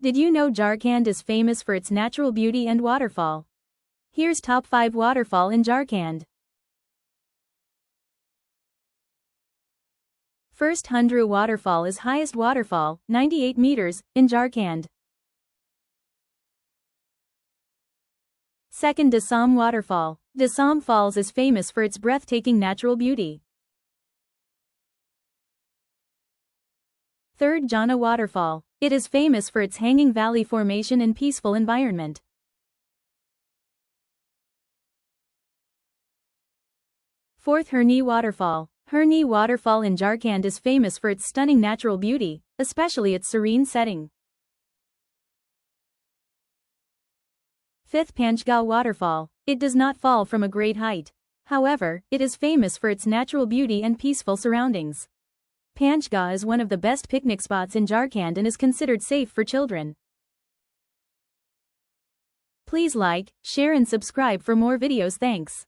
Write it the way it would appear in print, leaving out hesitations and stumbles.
Did you know Jharkhand is famous for its natural beauty and waterfall? Here's top 5 waterfall in Jharkhand. First, Hundru Waterfall is highest waterfall, 98 meters, in Jharkhand. Second, Dasam Waterfall. Dasam Falls is famous for its breathtaking natural beauty. Third, Jana Waterfall. It is famous for its hanging valley formation and peaceful environment. Fourth, Hirni Waterfall. Hirni Waterfall in Jharkhand is famous for its stunning natural beauty, especially its serene setting. Fifth, Panchgao Waterfall. It does not fall from a great height. However, it is famous for its natural beauty and peaceful surroundings. Panchgao is one of the best picnic spots in Jharkhand and is considered safe for children. Please like, share and subscribe for more videos. Thanks.